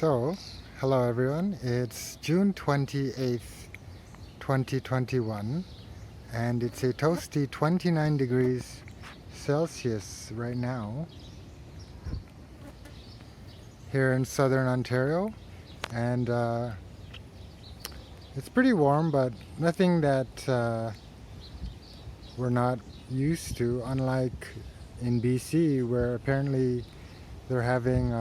So, hello everyone, it's June 28th, 2021, and it's a toasty 29 degrees Celsius right now here in southern Ontario, and it's pretty warm, but nothing that we're not used to, unlike in BC, where apparently they're having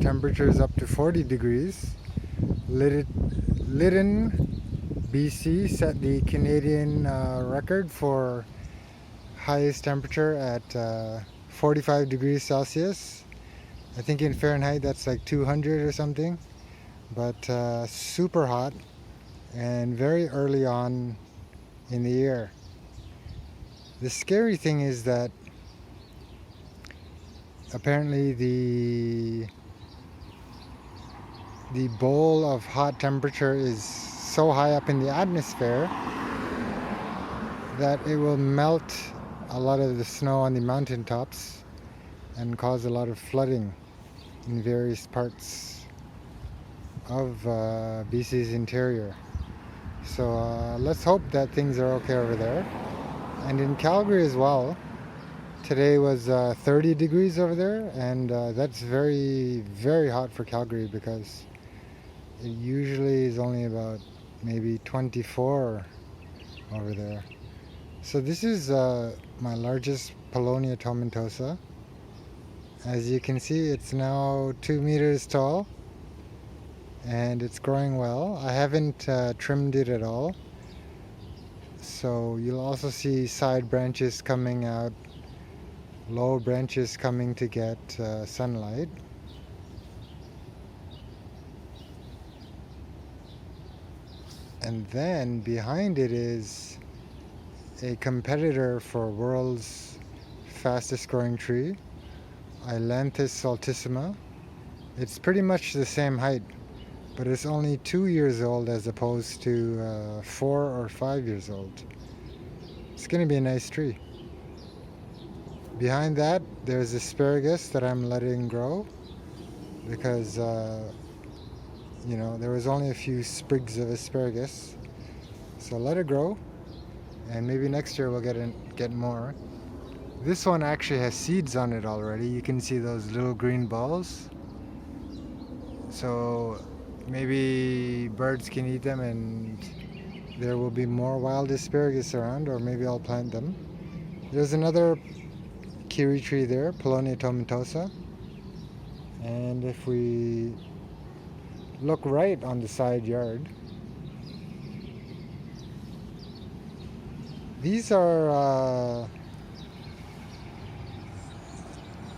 temperatures up to 40 degrees. Lytton, BC set the Canadian record for highest temperature at 45 degrees Celsius. I think in Fahrenheit that's like 200 or something, but super hot and very early on in the year. The scary thing is that apparently the bowl of hot temperature is so high up in the atmosphere that it will melt a lot of the snow on the mountaintops and cause a lot of flooding in various parts of BC's interior. So let's hope that things are okay over there. And in Calgary as well, today was 30 degrees over there, and that's very, very hot for Calgary because it usually is only about maybe 24 over there. So this is my largest Polonia Tomentosa. As you can see, it's now 2 meters tall and it's growing well. I haven't trimmed it at all. So you'll also see side branches coming out, low branches coming to get sunlight. And then behind it is a competitor for world's fastest growing tree, Ailanthus altissima. It's pretty much the same height, but it's only 2 years old as opposed to 4 or 5 years old. It's going to be a nice tree. Behind that, there's asparagus that I'm letting grow because you know, there was only a few sprigs of asparagus, so let it grow, and maybe next year we'll get more. This one actually has seeds on it already. You can see those little green balls, so maybe birds can eat them and there will be more wild asparagus around, or maybe I'll plant them. There's another kiwi tree there, Polonia Tomentosa, and if we look right on the side yard, these are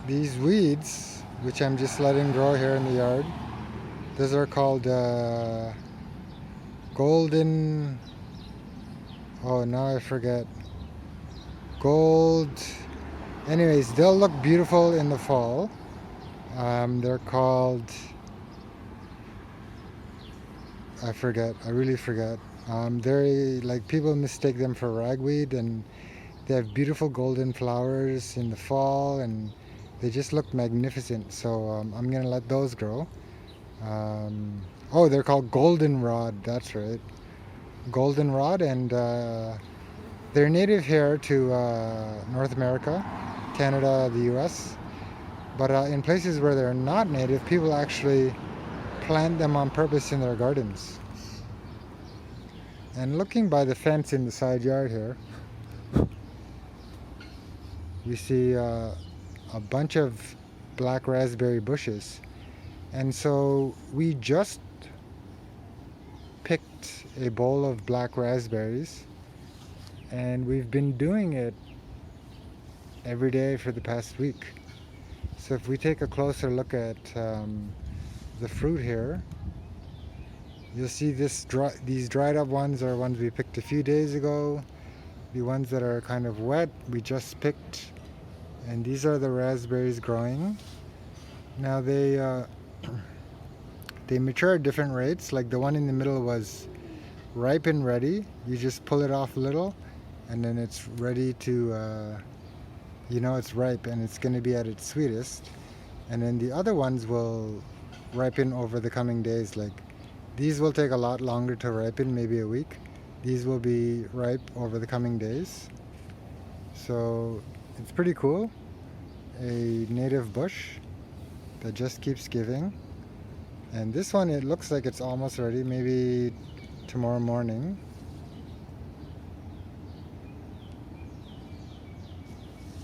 these weeds which I'm just letting grow here in the yard. Those are called golden, oh now I forget, anyways, they'll look beautiful in the fall. They're called, I really forget. They're like, people mistake them for ragweed, and they have beautiful golden flowers in the fall and they just look magnificent. So I'm gonna let those grow. Oh, they're called goldenrod, that's right. Goldenrod, and they're native here to North America, Canada, the US. But in places where they're not native, people actually plant them on purpose in their gardens. And looking by the fence in the side yard here, we see a bunch of black raspberry bushes. And so we just picked a bowl of black raspberries, and we've been doing it every day for the past week. So if we take a closer look at the fruit here, you'll see these dried up ones are ones we picked a few days ago. The ones that are kind of wet, we just picked. And these are the raspberries growing. Now they mature at different rates. Like the one in the middle was ripe and ready. You just pull it off a little and then it's ready to, you know it's ripe and it's going to be at its sweetest. And then the other ones will ripen over the coming days. Like, these will take a lot longer to ripen, maybe a week. These will be ripe over the coming days. So it's pretty cool. A native bush that just keeps giving. And this one, it looks like it's almost ready, maybe tomorrow morning.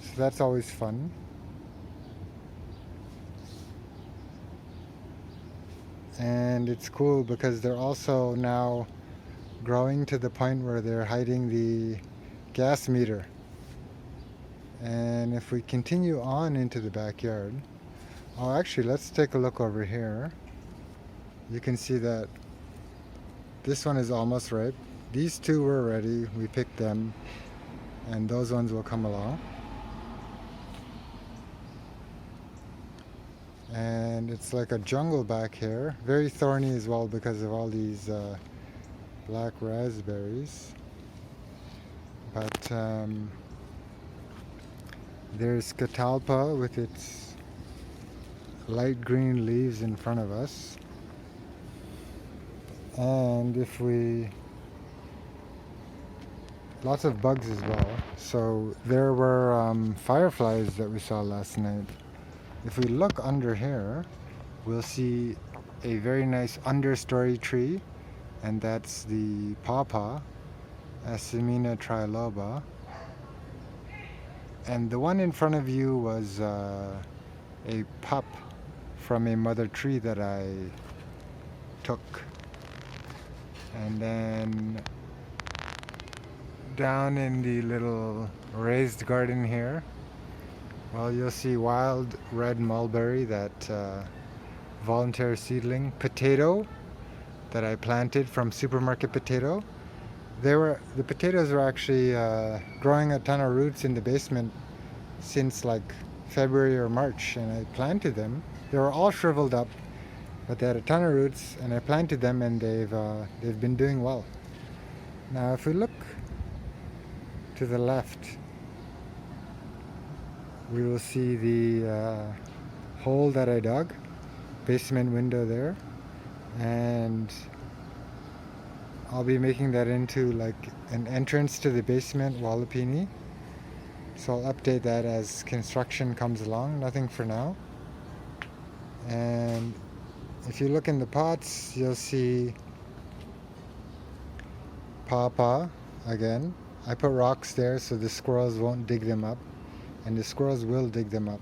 So that's always fun. And it's cool because they're also now growing to the point where they're hiding the gas meter. And if we continue on into the backyard, oh, actually, let's take a look over here. You can see that this one is almost ripe. These two were ready, we picked them, and those ones will come along. And it's like a jungle back here, very thorny as well because of all these black raspberries. But there's catalpa with its light green leaves in front of us. And if we, lots of bugs as well. So there were fireflies that we saw last night. If we look under here, we'll see a very nice understory tree, and that's the pawpaw, Asimina triloba. And the one in front of you was a pup from a mother tree that I took. And then down in the little raised garden here, well, you'll see wild red mulberry, that volunteer seedling, potato that I planted from Supermarket Potato. The potatoes were actually growing a ton of roots in the basement since like February or March, and I planted them. They were all shriveled up, but they had a ton of roots, and I planted them, and they've been doing well. Now, if we look to the left, we will see the hole that I dug, basement window there, and I'll be making that into like an entrance to the basement Wallapini. So I'll update that as construction comes along, nothing for now. And if you look in the pots, you'll see pawpaw again. I put rocks there so the squirrels won't dig them up, and the squirrels will dig them up.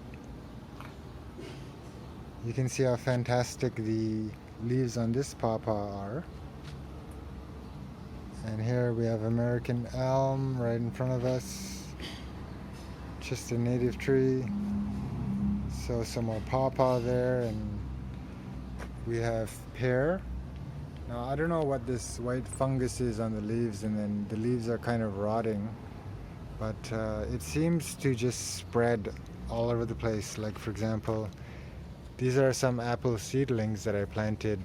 You can see how fantastic the leaves on this pawpaw are. And here we have American elm right in front of us. Just a native tree. So some more pawpaw there, and we have pear. Now I don't know what this white fungus is on the leaves, and then the leaves are kind of rotting, but it seems to just spread all over the place. Like, for example, these are some apple seedlings that I planted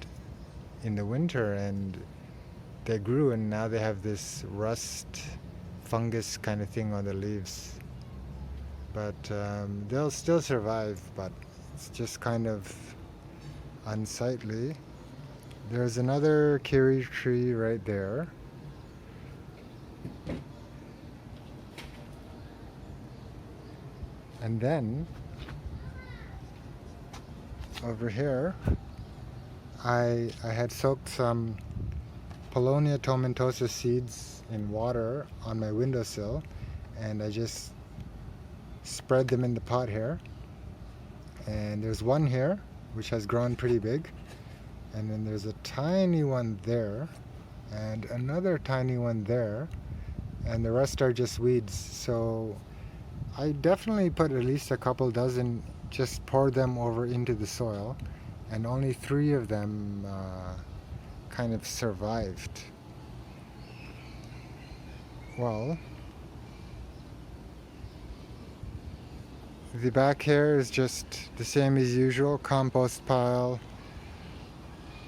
in the winter, and they grew, and now they have this rust fungus kind of thing on the leaves. But they'll still survive, but it's just kind of unsightly. There's another kiri tree right there. And then over here, I had soaked some Polonia Tomentosa seeds in water on my windowsill, and I just spread them in the pot here. And there's one here which has grown pretty big, and then there's a tiny one there, and another tiny one there, and the rest are just weeds. So I definitely put at least a couple dozen, just pour them over into the soil, and only 3 of them kind of survived. Well, the back here is just the same as usual, compost pile.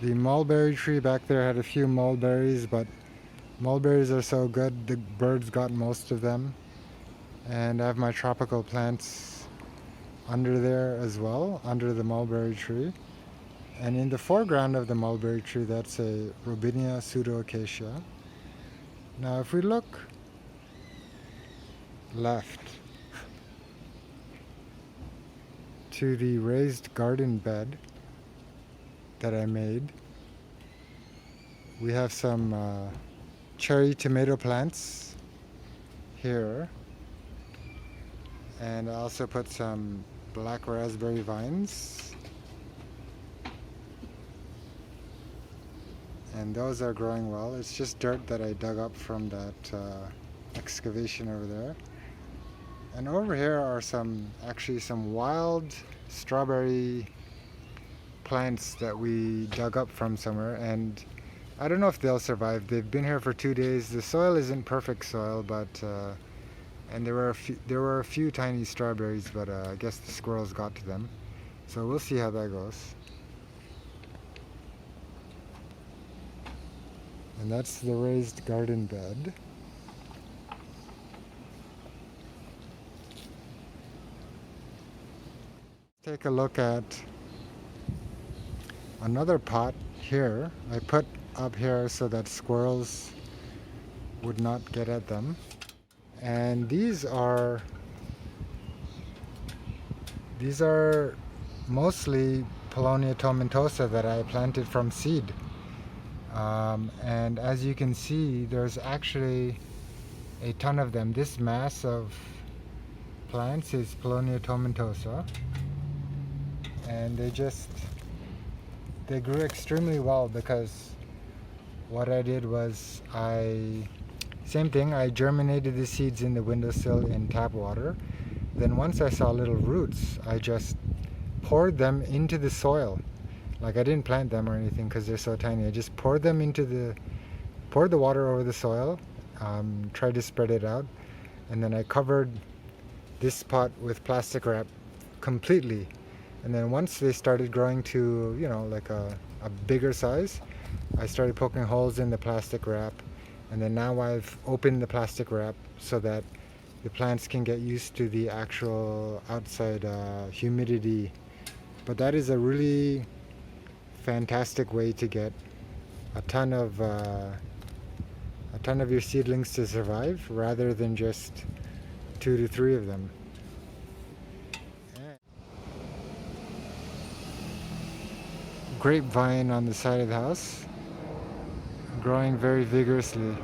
The mulberry tree back there had a few mulberries, but mulberries are so good, the birds got most of them. And I have my tropical plants under there as well, under the mulberry tree. And in the foreground of the mulberry tree, that's a Robinia pseudoacacia. Now if we look left to the raised garden bed that I made, we have some cherry tomato plants here, and I also put some black raspberry vines, and those are growing well. It's just dirt that I dug up from that excavation over there. And over here are actually some wild strawberry plants that we dug up from somewhere, and I don't know if they'll survive. They've been here for 2 days. The soil isn't perfect soil, but and there were a few tiny strawberries, but I guess the squirrels got to them. So we'll see how that goes. And that's the raised garden bed. Take a look at another pot here. I put up here so that squirrels would not get at them. And these are mostly Polonia Tomentosa that I planted from seed. And as you can see, there's actually a ton of them. This mass of plants is Polonia Tomentosa, and they grew extremely well because what I did was same thing, I germinated the seeds in the windowsill in tap water. Then once I saw little roots, I just poured them into the soil. Like, I didn't plant them or anything because they're so tiny. I just poured the water over the soil, tried to spread it out, and then I covered this pot with plastic wrap completely. And then once they started growing to, like a bigger size, I started poking holes in the plastic wrap. And then now I've opened the plastic wrap so that the plants can get used to the actual outside humidity. But that is a really fantastic way to get a ton of your seedlings to survive, rather than just 2 to 3 of them. Grapevine on the side of the house, growing very vigorously.